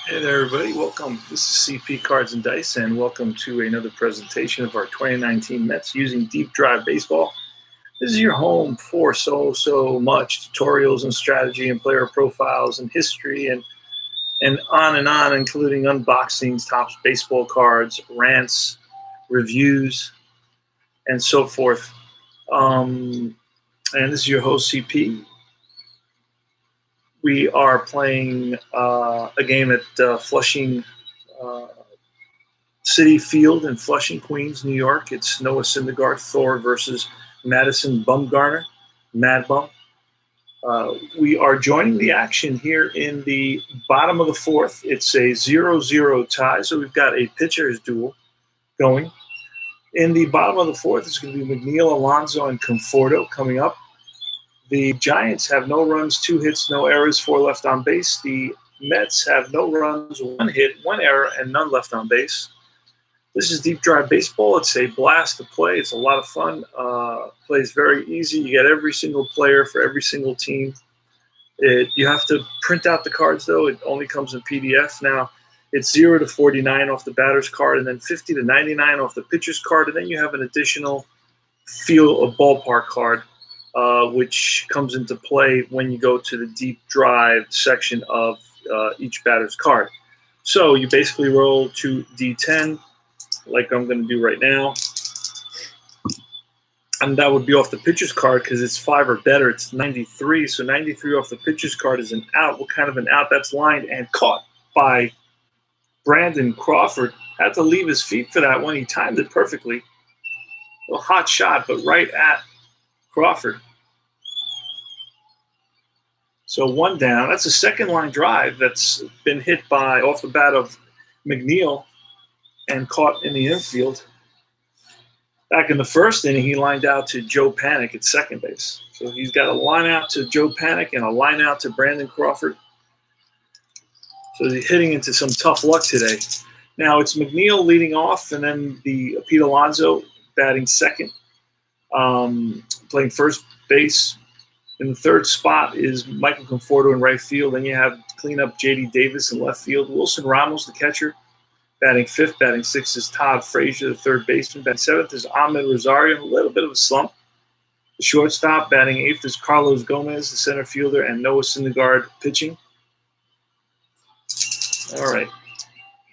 Hey there, everybody. Welcome. This is CP Cards and Dice, and welcome to another presentation of our 2019 Mets using Deep Drive Baseball. This is your home for so much tutorials and strategy and player profiles and history and on, including unboxings, Topps baseball cards, rants, reviews, and so forth. And this is your host, CP. We are playing a game at Flushing City Field in Flushing, Queens, New York. It's Noah Syndergaard, Thor versus Madison Bumgarner, Madbum. We are joining the action here in the bottom of the fourth. It's a 0-0 tie, so we've got a pitcher's duel going. In the bottom of the fourth, it's going to be McNeil, Alonso, and Conforto coming up. The Giants have no runs, 2 hits, no errors, 4 left on base. The Mets have no runs, 1 hit, 1 error, and none left on base. This is Deep Drive Baseball. It's a blast to play. It's a lot of fun. Plays very easy. You get every single player for every single team. You have to print out the cards, though. It only comes in PDF. Now, it's 0 to 49 off the batter's card, and then 50 to 99 off the pitcher's card, and then you have an additional ballpark card. Which comes into play when you go to the deep drive section of each batter's card. So you basically roll to D10, like I'm going to do right now. And that would be off the pitcher's card because it's 5 or better. It's 93. So 93 off the pitcher's card is an out. What kind of an out? That's lined and caught by Brandon Crawford. Had to leave his feet for that one. He timed it perfectly. A hot shot, but right at Crawford. So 1 down. That's a second line drive that's been hit by off the bat of McNeil and caught in the infield. Back in the first inning, he lined out to Joe Panic at second base. So he's got a line out to Joe Panic and a line out to Brandon Crawford. So he's hitting into some tough luck today. Now it's McNeil leading off, and then the Pete Alonso batting second, playing first base. In the third spot is Michael Conforto in right field. Then you have cleanup J.D. Davis in left field. Wilson Ramos, the catcher, batting fifth. Batting sixth is Todd Frazier, the third baseman. Batting seventh is Ahmed Rosario, a little bit of a slump. The shortstop, batting eighth, is Carlos Gomez, the center fielder, and Noah Syndergaard pitching. All right.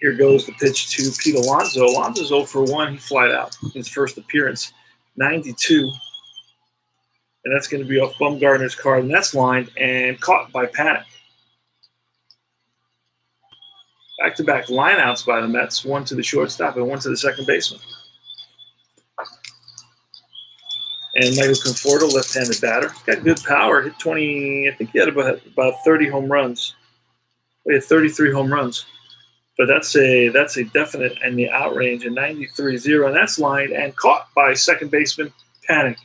Here goes the pitch to Pete Alonso. Alonso's 0 for 1. He flied out his first appearance, 92. And that's going to be off Bumgarner's card, and that's lined and caught by Panic. Back-to-back lineouts by the Mets, 1 to the shortstop and 1 to the second baseman. And Michael Conforto, left-handed batter, got good power. Hit 20. I think he had about 30 home runs. He had 33 home runs, but that's a definite in the out range, a 93-0, and that's lined and caught by second baseman Panic.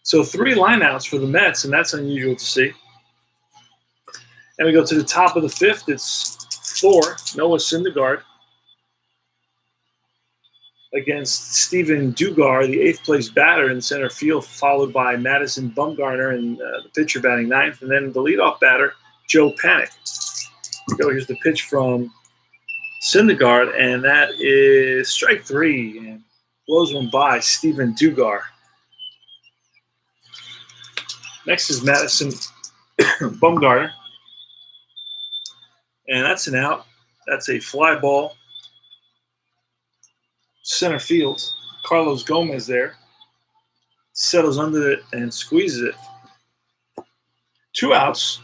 So 3 lineouts for the Mets, and that's unusual to see. And we go to the top of the fifth. It's Thor, Noah Syndergaard, against Stephen Dugar, the 8th place batter in center field, followed by Madison Bumgarner and the pitcher batting 9th, and then the leadoff batter, Joe Panic. Here's the pitch from Syndergaard, and that is strike 3, and blows one by Stephen Dugar. Next is Madison Bumgarner, and that's an out. That's a fly ball. Center field. Carlos Gomez there. Settles under it and squeezes it. 2 outs.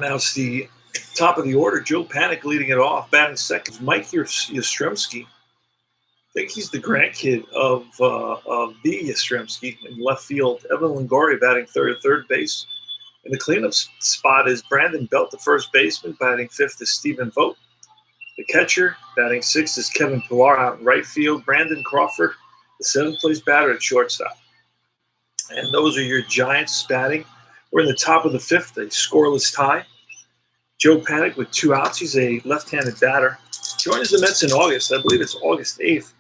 Now it's the top of the order. Joe Panic leading it off. Batting second, Mike Yastrzemski. I think he's the grandkid of the Yastrzemski in left field. Evan Longoria batting third base. In the cleanup spot is Brandon Belt, the first baseman. Batting 5th is Stephen Vogt. The catcher, batting 6th, is Kevin Pillar out in right field. Brandon Crawford, the 7th place batter at shortstop. And those are your Giants batting. We're in the top of the 5th, a scoreless tie. Joe Panic with 2 outs. He's a left-handed batter. Joins the Mets in August. I believe it's August 8th.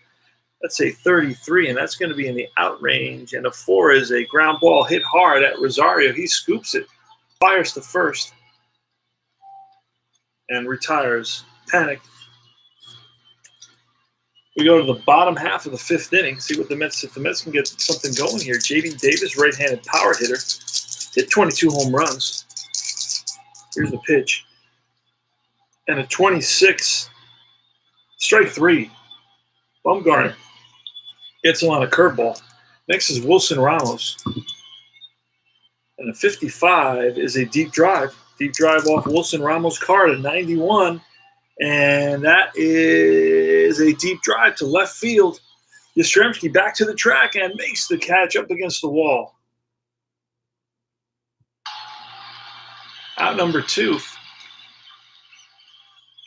That's a 33, and that's going to be in the out range. And a 4 is a ground ball hit hard at Rosario. He scoops it, fires to first, and retires. Panic. We go to the bottom half of the 5th inning. See what the Mets, if the Mets can get something going here. J.D. Davis, right-handed power hitter, hit 22 home runs. Here's the pitch. And a 26, strike 3. Bumgarner gets him on a curveball. Next is Wilson Ramos. And a 55 is a deep drive. Deep drive off Wilson Ramos' card, a 91. And that is a deep drive to left field. Yastrzemski back to the track and makes the catch up against the wall. Out number 2.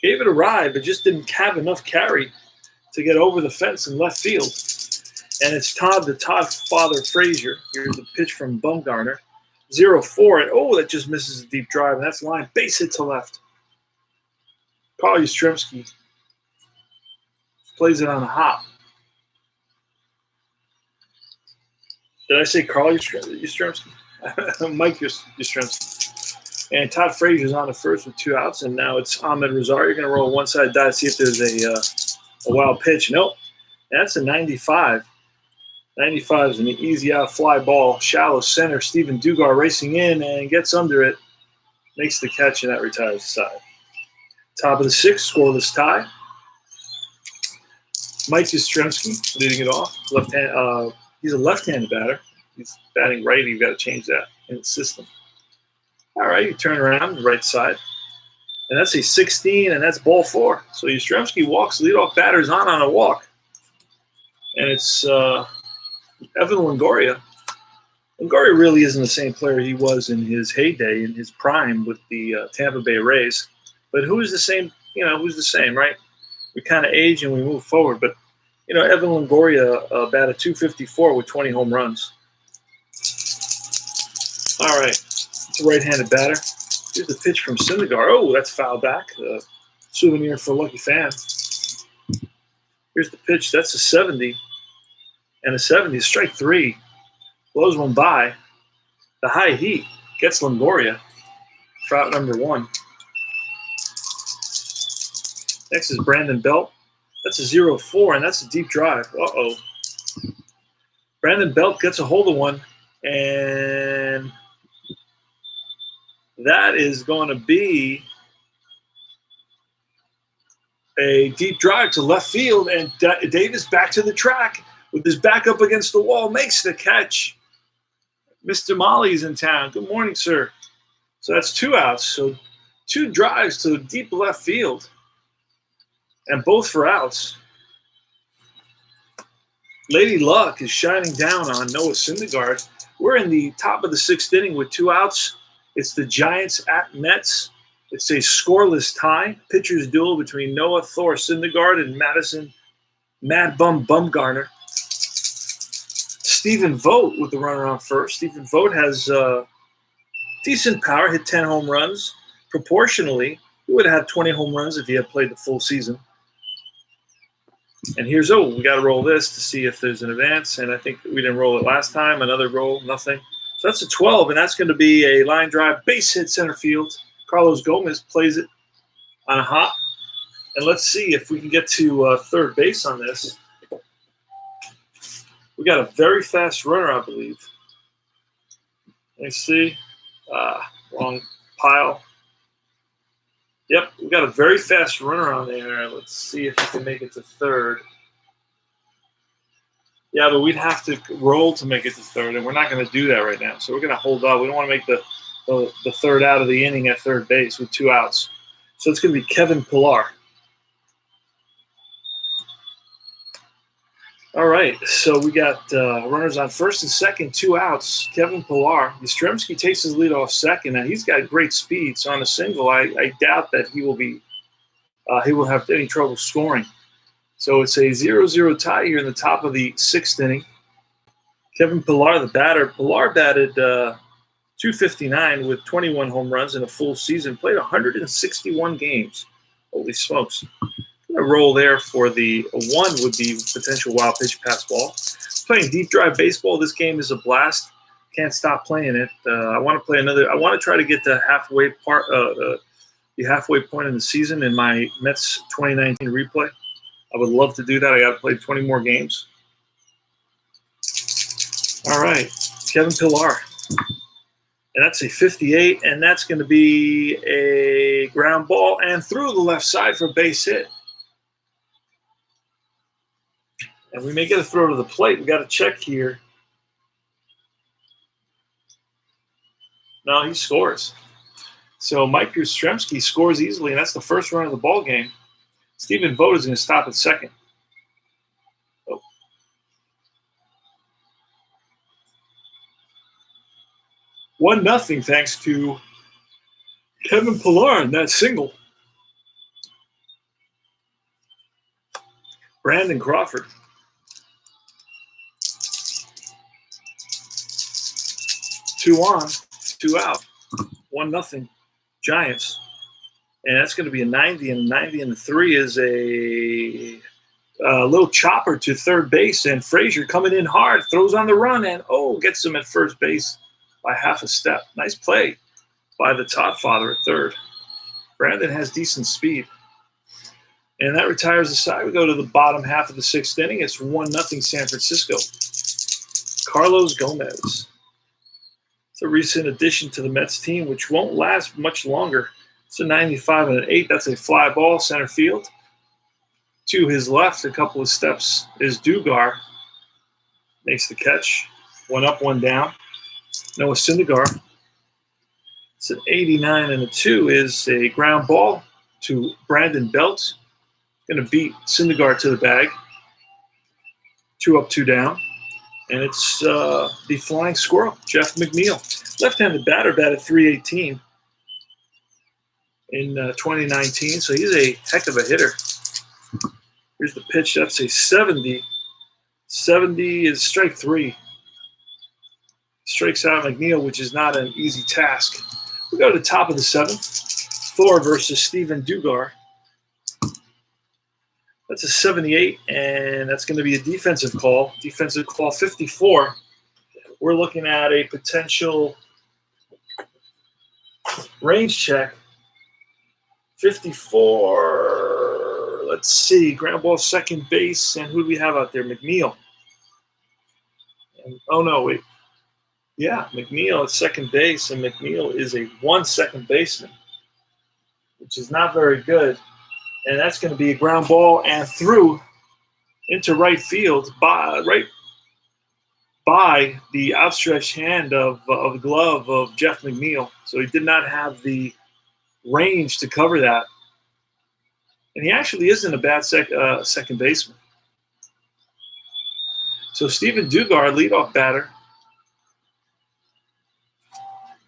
Gave it a ride, but just didn't have enough carry to get over the fence in left field. And it's Todd Father Frazier. Here's the pitch from Bumgarner. 0-4, and oh, that just misses a deep drive, and that's line base hit to left. Carl Yastrzemski plays it on a hop. Did I say Carl Yastrzemski? Mike Yastrzemski. And Todd Frazier's on the first with 2 outs, and now it's Ahmed Rosario. You're going to roll one side die to see if there's a wild pitch. Nope. That's a 95. 95 is an easy out fly ball. Shallow center. Stephen Dugar racing in and gets under it. Makes the catch, and that retires the side. Top of the 6th, scoreless tie. Mike Yastrzemski leading it off. He's a left-handed batter. He's batting righty. You've got to change that in the system. All right, you turn around the right side. And that's a 16, and that's ball 4. So Yastrzemski walks, leadoff batter's on a walk. And it's Evan Longoria. Longoria really isn't the same player he was in his heyday, in his prime with the Tampa Bay Rays. But who's the same, who's the same, right? We kind of age and we move forward. But, Evan Longoria batted .254 with 20 home runs. All right, it's a right-handed batter. Here's the pitch from Syndergaard. Oh, that's foul back. Souvenir for a lucky fan. Here's the pitch. That's a 70. And a 70 is strike 3. Blows one by. The high heat gets Longoria for out number 1. Next is Brandon Belt. That's a 0-4, and that's a deep drive. Uh-oh. Brandon Belt gets a hold of one, and that is going to be a deep drive to left field, and Davis back to the track with his back up against the wall, makes the catch. Mr. Molly's in town. Good morning, sir. So that's 2 outs. So 2 drives to deep left field, and both for outs. Lady Luck is shining down on Noah Syndergaard. We're in the top of the 6th inning with 2 outs. It's the Giants at Mets. It's a scoreless tie. Pitcher's duel between Noah Thor Syndergaard and Madison Madbum Bumgarner. Stephen Vogt with the runner on first. Stephen Vogt has Decent power, hit 10 home runs. Proportionally, he would have had 20 home runs if he had played the full season. And here's, we got to roll this to see if there's an advance. And I think we didn't roll it last time. Another roll, nothing. So that's a 12, and that's going to be a line drive, base hit center field. Carlos Gomez plays it on a hop. And let's see if we can get to third base on this. We got a very fast runner, I believe. Let me see. Wrong pile. Yep, we got a very fast runner on there. Let's see if we can make it to third. Yeah, but we'd have to roll to make it to third, and we're not going to do that right now. So we're going to hold up. We don't want to make the third out of the inning at third base with 2 outs. So it's going to be Kevin Pillar. All right, so we got runners on first and second, 2 outs. Kevin Pillar. Yastrzemski takes his lead off second, and he's got great speed. So on a single, I doubt that he will have any trouble scoring. So it's a 0-0 tie here in the top of the 6th inning. Kevin Pillar, the batter. Pillar batted .259 with 21 home runs in a full season. Played 161 games. Holy smokes. A roll there for the 1 would be potential wild pitch pass ball. Playing deep drive baseball, this game is a blast. Can't stop playing it. I want to play another. I want to try to get the halfway point in the season in my Mets 2019 replay. I would love to do that. I got to play 20 more games. All right, Kevin Pillar. And that's a 58, and that's going to be a ground ball and through the left side for a base hit. And we may get a throw to the plate. We got to check here. No, he scores. So Mike Yastrzemski scores easily, and that's the first run of the ball game. Stephen Vogt is going to stop at second. 1-0 thanks to Kevin Pillar in that single. Brandon Crawford. 2 on, 2 out. 1-0 Giants. And that's going to be a 90, and 90 and 3 is a little chopper to third base, and Frazier coming in hard, throws on the run, and gets him at first base by half a step. Nice play by the Todd father at third. Brandon has decent speed. And that retires the side. We go to the bottom half of the 6th inning. It's 1-0 San Francisco. Carlos Gomez. It's a recent addition to the Mets team, which won't last much longer. It's a 95 and an 8. That's a fly ball, center field. To his left, a couple of steps, is Dugar. Makes the catch. 1 up, 1 down. Noah Syndergaard. It's an 89 and a 2 is a ground ball to Brandon Belt. Going to beat Syndergaard to the bag. 2 up, 2 down. And it's the flying squirrel, Jeff McNeil. Left-handed batter, batted .318 in 2019. So he's a heck of a hitter. Here's the pitch. That's a 70. 70 is strike 3. Strikes out McNeil, which is not an easy task. We go to the top of the 7th. Thor versus Stephen Dugar. That's a 78, and that's going to be a defensive call. Defensive call 54. We're looking at a potential range check. 54. Let's see. Ground ball second base, and who do we have out there? McNeil. And, wait. Yeah, McNeil at second base, and McNeil is a 1 second baseman, which is not very good. And that's going to be a ground ball and through into right field by the outstretched hand of the glove of Jeff McNeil. So he did not have the range to cover that. And he actually isn't a bad second baseman. So Stephen Dugar, leadoff batter,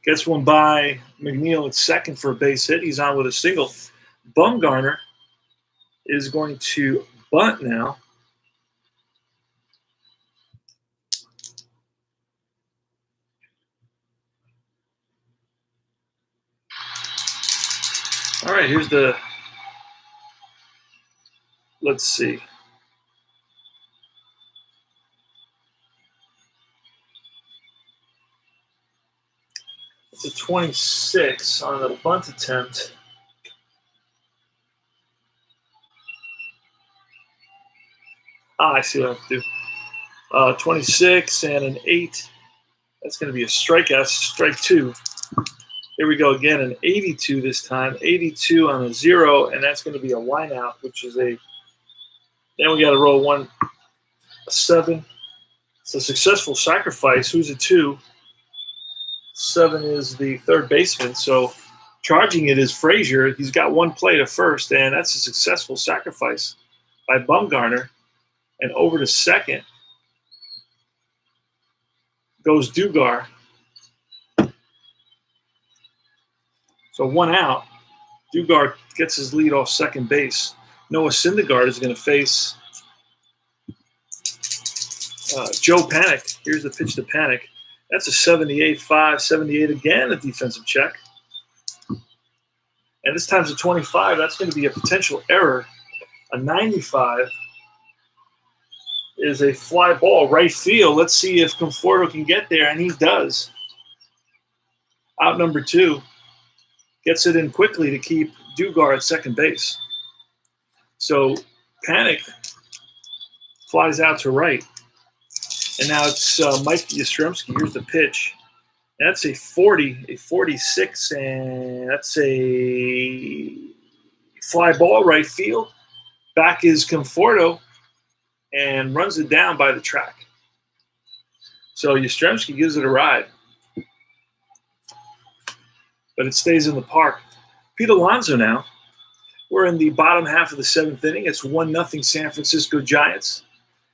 gets one by McNeil at second for a base hit. He's on with a single. Bumgarner is going to bunt now. All right, here's the, let's see. It's a 26 on a bunt attempt. I see what I have to do. 26 and an 8. That's going to be a strikeout, strike 2. Here we go again, an 82 this time. 82 on a 0, and that's going to be a line out, which is a, then we got to roll a 7. It's a successful sacrifice. Who's a 2? 7 is the third baseman, so charging it is Frazier. He's got one play to first, and that's a successful sacrifice by Bumgarner. And over to second goes Dugar. So 1 out. Dugar gets his lead off second base. Noah Syndergaard is going to face Joe Panik. Here's the pitch to Panik. That's a 78-5, 78 again, a defensive check. And this time's a 25. That's going to be a potential error. A 95 is a fly ball, right field. Let's see if Conforto can get there, and he does. Out number 2. Gets it in quickly to keep Dugar at second base. So Panik flies out to right. And now it's Mike Yastrzemski. Here's the pitch. That's a 40, a 46, and that's a fly ball right field. Back is Conforto and runs it down by the track. So Yastrzemski gives it a ride. But it stays in the park. Pete Alonso now. We're in the bottom half of the 7th inning. It's 1-0 San Francisco Giants.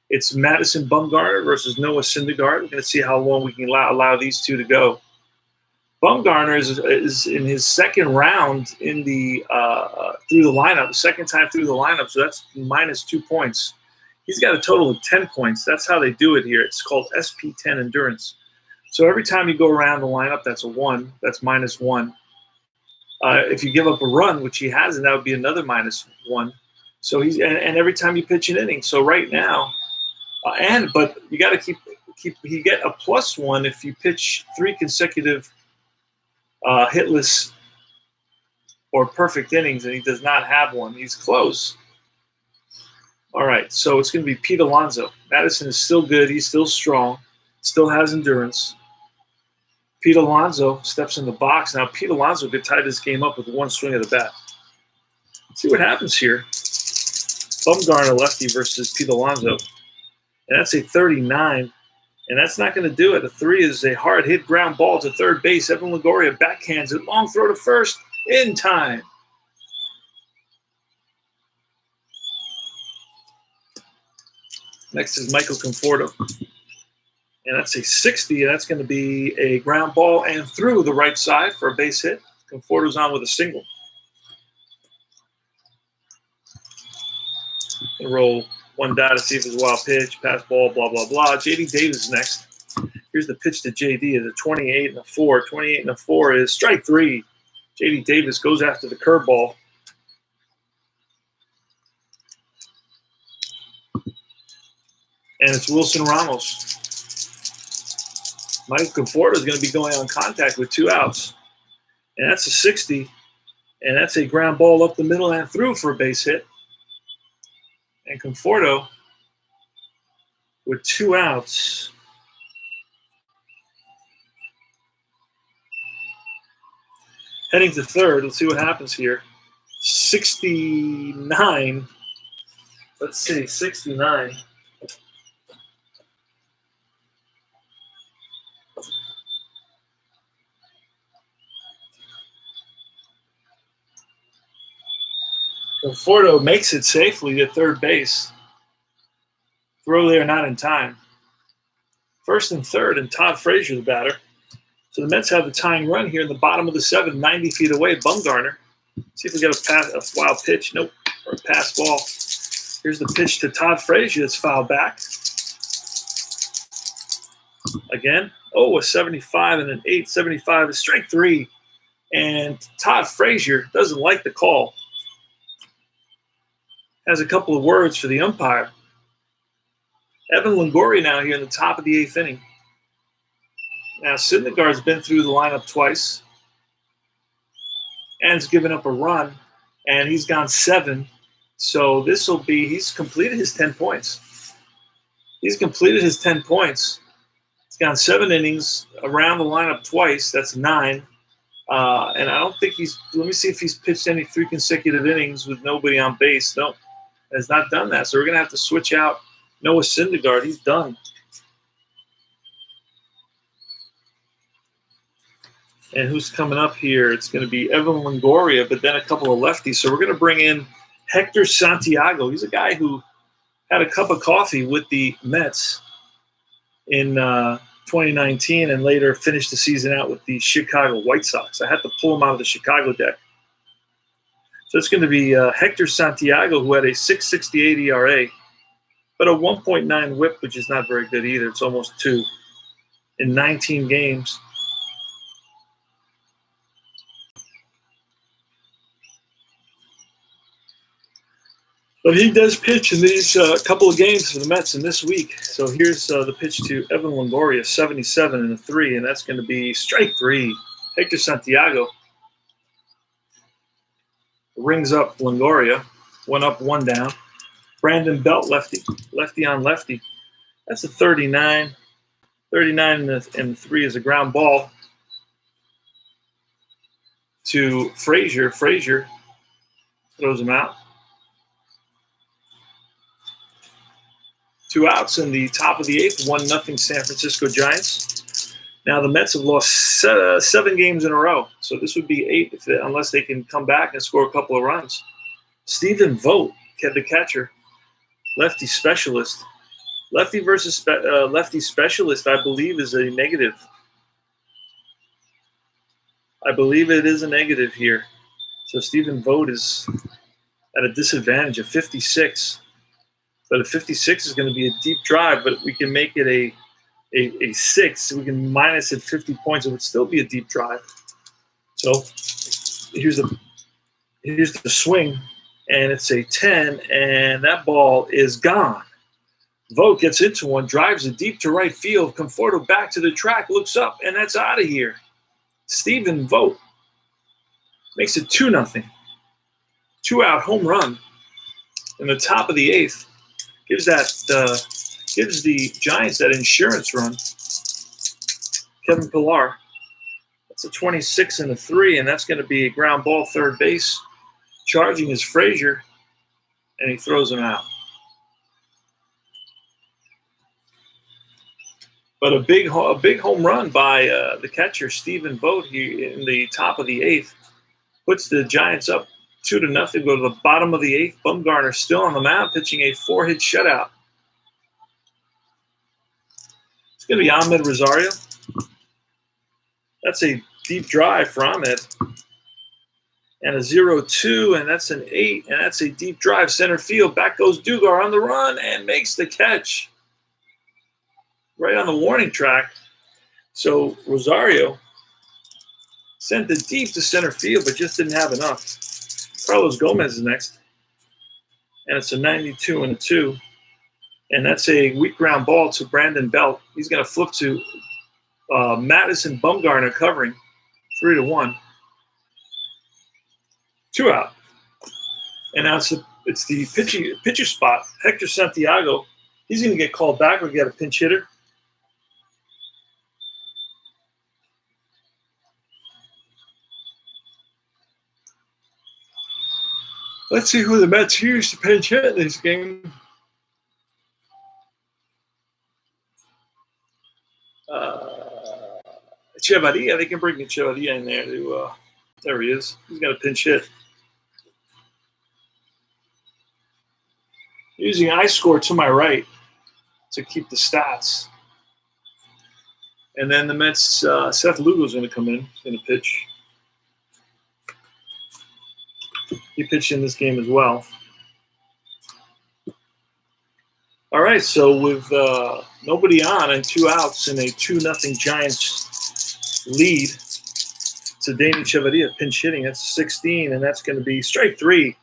It's Madison Bumgarner versus Noah Syndergaard. We're going to see how long we can allow these two to go. Bumgarner is in his second round in the through the lineup, the second time through the lineup, so that's -2 points. He's got a total of 10 points. That's how they do it here. It's called SP10 endurance. So every time you go around the lineup, that's a 1. That's -1. If you give up a run, which he hasn't, that would be another -1. So he's and every time you pitch an inning. So right now, but you got to keep you get a +1 if you pitch 3 consecutive hitless or perfect innings, and he does not have one. He's close. All right, so it's going to be Pete Alonso. Madison is still good. He's still strong. Still has endurance. Pete Alonso steps in the box. Now, Pete Alonso could tie this game up with one swing of the bat. Let's see what happens here. Bumgarner lefty versus Pete Alonso. And that's a 39. And that's not going to do it. A 3 is a hard hit ground ball to third base. Evan Longoria backhands it. Long throw to first in time. Next is Michael Conforto. And that's a 60, and that's going to be a ground ball and through the right side for a base hit. Conforto's on with a single. And roll 1 die to see if it's a wild pitch, pass ball, blah, blah, blah. J.D. Davis next. Here's the pitch to J.D. It's a 28 and a 4. 28 and a 4 is strike 3. J.D. Davis goes after the curveball. And it's Wilson Ramos. Mike Conforto is going to be going on contact with 2 outs. And that's a 60. And that's a ground ball up the middle and through for a base hit. And Conforto with 2 outs. Heading to third. Let's see what happens here. 69. Let's see, 69. Conforto makes it safely to third base. Throw there not in time. First and third, and Todd Frazier, the batter. So the Mets have the tying run here in the bottom of the 7th, 90 feet away. Bumgarner. See if we get a wild pitch. Nope, or a pass ball. Here's the pitch to Todd Frazier. It's fouled back. Again. Oh, a 75 and an 8. 75 is strike 3. And Todd Frazier doesn't like the call. Has a couple of words for the umpire. Evan Longoria now here in the top of the 8th inning. Now, Syndergaard's been through the lineup twice and has given up a run, and he's gone 7. So this will be, he's completed his 10 points. He's completed his 10 points. He's gone 7 innings, around the lineup twice. That's 9. And I don't think let me see if he's pitched any 3 consecutive innings with nobody on base. No, has not done that. So we're going to have to switch out Noah Syndergaard. He's done. And who's coming up here? It's going to be Evan Longoria, but then a couple of lefties. So we're going to bring in Hector Santiago. He's a guy who had a cup of coffee with the Mets in 2019 and later finished the season out with the Chicago White Sox. I had to pull him out of the Chicago deck. So it's going to be Hector Santiago, who had a 6.68 ERA, but a 1.9 whip, which is not very good either. It's almost 2 in 19 games. But he does pitch in these couple of games for the Mets in this week. So here's the pitch to Evan Longoria, 77 and a 3, and that's going to be strike 3. Hector Santiago rings up Longoria, 1 up, 1 down. Brandon Belt, lefty on lefty. That's a 39. 39 and 3 is a ground ball to Frazier. Frazier throws him out. 2 outs in the top of the 8th, 1-0 San Francisco Giants. Now the Mets have lost 7 games in a row, so this would be 8 unless they can come back and score a couple of runs. Stephen Vogt, the catcher, lefty specialist. Lefty versus lefty specialist, I believe, is a negative. I believe it is a negative here. So Stephen Vogt is at a disadvantage of 56. But a 56 is going to be a deep drive, but we can make it a 6. We can minus it 50 points. It would still be a deep drive. So here's the swing, and it's a 10, and that ball is gone. Vogt gets into one, drives it deep to right field. Conforto back to the track, looks up, and that's out of here. Stephen Vogt makes it 2-0. 2-out home run in the top of the 8th. Gives the Giants that insurance run. Kevin Pillar. That's a 26 and a 3, and that's going to be a ground ball third base. Charging is Frazier, and he throws him out. But a big home run by the catcher Stephen Vogt here in the top of the 8th puts the Giants up 2-0. Go to the bottom of the 8th. Bumgarner still on the mound, pitching a 4-hit shutout. It's going to be Ahmed Rosario. That's a deep drive for Ahmed. And a 0-2, and that's an 8, and that's a deep drive center field. Back goes Dugar on the run and makes the catch. Right on the warning track. So Rosario sent it deep to center field, but just didn't have enough. Carlos Gomez is next. And it's a 92 and a 2. And that's a weak ground ball to Brandon Belt. He's going to flip to Madison Bumgarner covering 3-1. 2 out. And now it's the pitcher spot. Hector Santiago. He's going to get called back. We got a pinch hitter. Let's see who the Mets use to pinch hit in this game. Echevarria, they can bring Echevarria in there. There he is. He's got a pinch hit. Using iScore to my right to keep the stats. And then the Mets, Seth Lugo's going to come in. He's going to pitch. He pitched in this game as well. All right, so with nobody on and 2 outs and a 2-0 Giants lead, to Danny Chevadia, pinch hitting. That's 16, and that's going to be strike 3.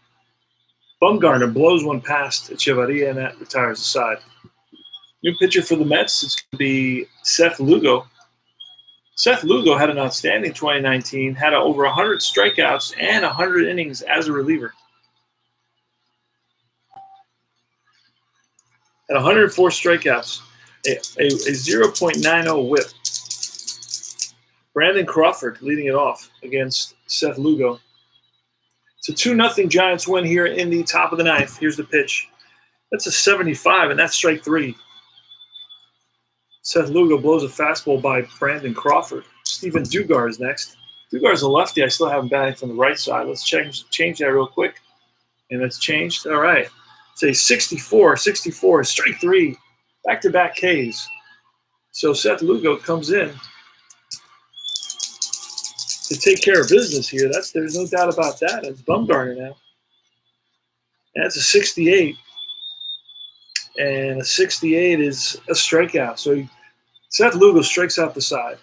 Bumgarner blows one past Chevadia, and that retires the side. New pitcher for the Mets is going to be Seth Lugo. Seth Lugo had an outstanding 2019, had over 100 strikeouts and 100 innings as a reliever. At 104 strikeouts, a 0.90 whip. Brandon Crawford leading it off against Seth Lugo. It's a 2-0 Giants win here in the top of the ninth. Here's the pitch. That's a 75, and that's strike 3. Seth Lugo blows a fastball by Brandon Crawford. Steven Dugar is next. Dugar's a lefty. I still have him batting from the right side. Let's change that real quick. And it's changed. All right. It's a 64, strike 3. Back-to-back Ks. So Seth Lugo comes in to take care of business here. There's no doubt about that. It's Bumgarner now. And that's a 68. And a 68 is a strikeout. So Seth Lugo strikes out the side.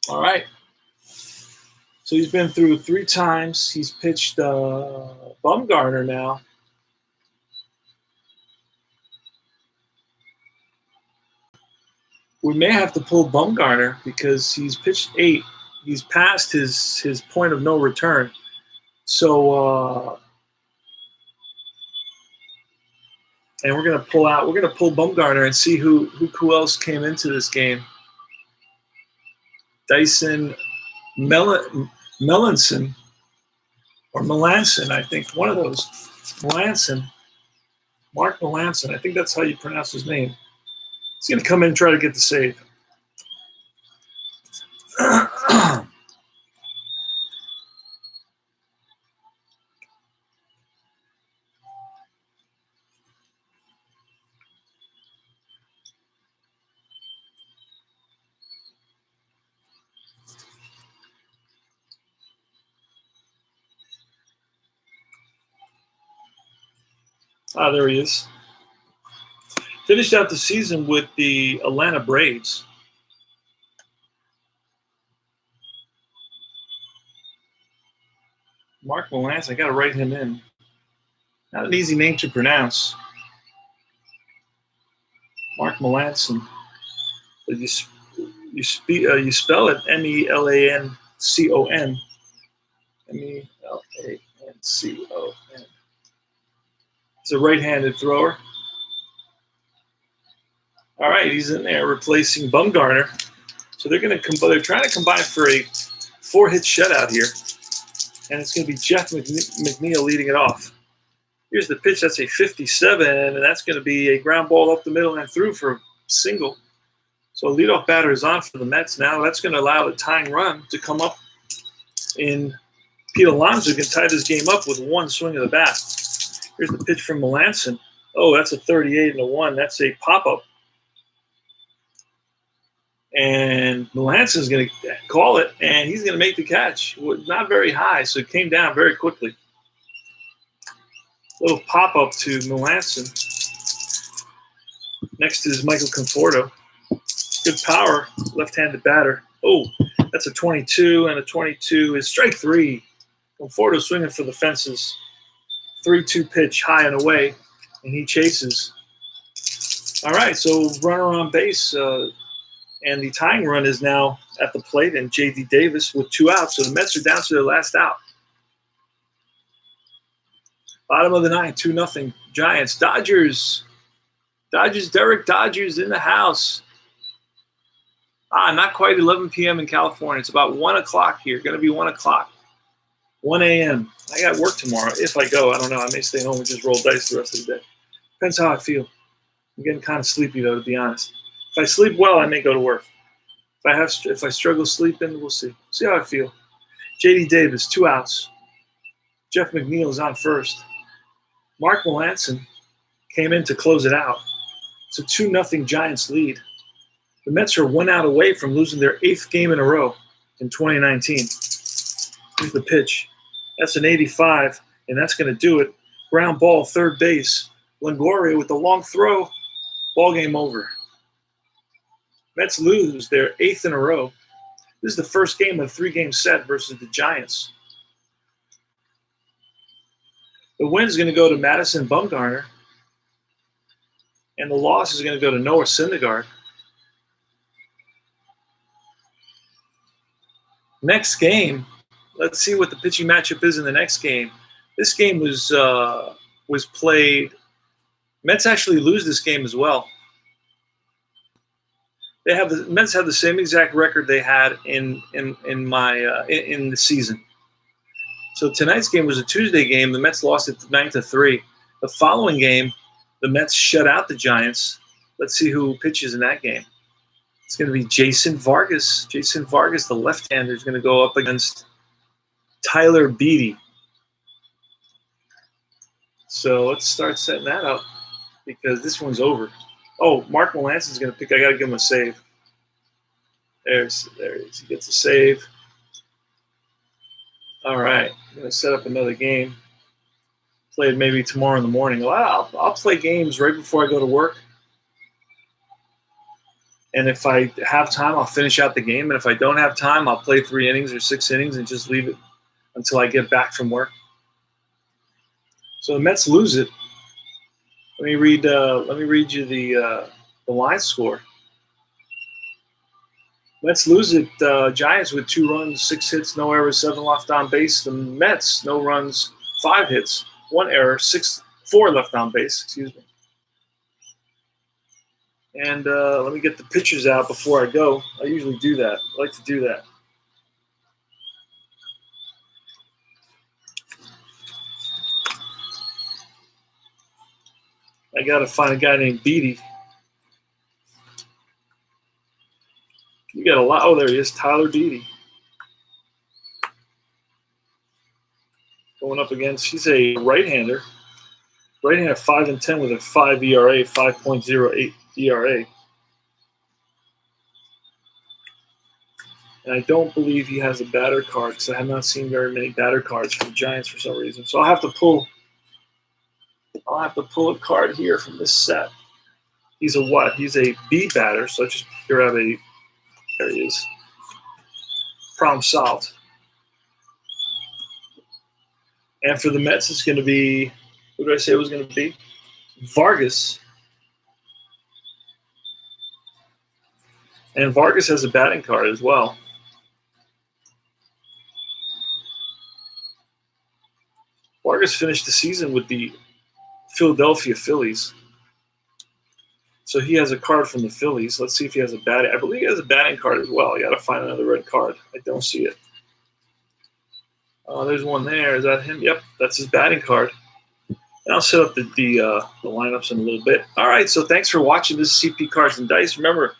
All right. So he's been through 3 times. He's pitched Bumgarner now. We may have to pull Bumgarner because he's pitched 8. He's past his point of no return. So and we're gonna pull Bumgarner and see who else came into this game. Dyson Melanson or Melanson, I think, one of those. Mark Melanson, I think that's how you pronounce his name. He's gonna come in and try to get the save. There he is. Finished out the season with the Atlanta Braves. Mark Melanson, I got to write him in. Not an easy name to pronounce. Mark Melanson. But you spell it Melancon. Melancon. He's a right-handed thrower. All right, he's in there replacing Bumgarner. So they're trying to combine for a 4-hit shutout here. And it's going to be Jeff McNeil leading it off. Here's the pitch. That's a 57, and that's going to be a ground ball up the middle and through for a single. So a leadoff batter is on for the Mets now. That's going to allow the tying run to come up in Pete Alonso can tie this game up with one swing of the bat. Here's the pitch from Melanson. Oh, that's a 38 and a 1. That's a pop-up. And Melanson's going to call it, and he's going to make the catch. Not very high, so it came down very quickly. Little pop-up to Melanson. Next is Michael Conforto. Good power, left-handed batter. Oh, that's a 22, and a 22 is strike 3. Conforto swinging for the fences. 3-2 pitch, high and away, and he chases. All right, so runner on base, and the tying run is now at the plate, and J.D. Davis with 2 outs. So the Mets are down to their last out. Bottom of the ninth, 2-0 Giants. Dodgers, Derek Dodgers in the house. Not quite 11 p.m. in California. It's about 1 o'clock here. Going to be 1 o'clock. 1 a.m. I got work tomorrow. If I go, I don't know. I may stay home and just roll dice the rest of the day. Depends how I feel. I'm getting kind of sleepy, though, to be honest. If I sleep well, I may go to work. If I struggle sleeping, we'll see. See how I feel. J.D. Davis, 2 outs. Jeff McNeil is on first. Mark Melanson came in to close it out. It's a 2-0 Giants lead. The Mets are 1 out away from losing their 8th game in a row in 2019. Here's the pitch. That's an 85, and that's going to do it. Ground ball, third base. Longoria with the long throw. Ball game over. Mets lose their 8th in a row. This is the first game of a 3-game set versus the Giants. The win is going to go to Madison Bumgarner, and the loss is going to go to Noah Syndergaard. Next game, let's see what the pitching matchup is in the next game. This game was played. Mets actually lose this game as well. The Mets have the same exact record they had in the season. So tonight's game was a Tuesday game. The Mets lost it 9-3. The following game, the Mets shut out the Giants. Let's see who pitches in that game. It's going to be Jason Vargas. Jason Vargas, the left-hander, is going to go up against Tyler Beatty. So let's start setting that up because this one's over. Oh, Mark Melancon's going to pick. I got to give him a save. There he is. He gets a save. All right. I'm going to set up another game. Play it maybe tomorrow in the morning. Well, I'll play games right before I go to work. And if I have time, I'll finish out the game. And if I don't have time, I'll play 3 innings or 6 innings and just leave it until I get back from work. So the Mets lose it. Let me read you the line score. Mets lose it. Giants with 2 runs, 6 hits, no errors, 7 left on base. The Mets, no runs, 5 hits, 1 error, 4 left on base. Excuse me. And let me get the pitchers out before I go. I usually do that. I like to do that. I got to find a guy named Beatty. You got a lot. Oh, there he is, Tyler Beatty. Going up against, he's a right-hander. Right-hander 5-10 with a 5 ERA, 5.08 ERA. And I don't believe he has a batter card because I have not seen very many batter cards for the Giants for some reason. So I'll have to pull a card here from this set. He's a what? He's a B batter, so I just figure out there he is. Problem solved. And for the Mets, it's going to be, who did I say it was going to be? Vargas. And Vargas has a batting card as well. Vargas finished the season with the Philadelphia Phillies. So he has a card from the Phillies. Let's see if he has a batting. I believe he has a batting card as well. You got to find another red card. I don't see it. There's one there. Is that him? Yep, that's his batting card. And I'll set up the lineups in a little bit. All right, so thanks for watching. This is CP Cards and Dice. Remember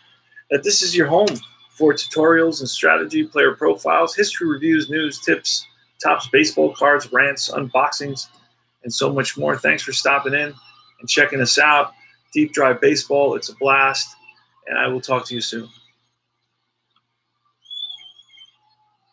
that this is your home for tutorials and strategy, player profiles, history reviews, news, tips, tops, baseball cards, rants, unboxings, and so much more. Thanks for stopping in and checking us out. Deep Drive Baseball, it's a blast, and I will talk to you soon.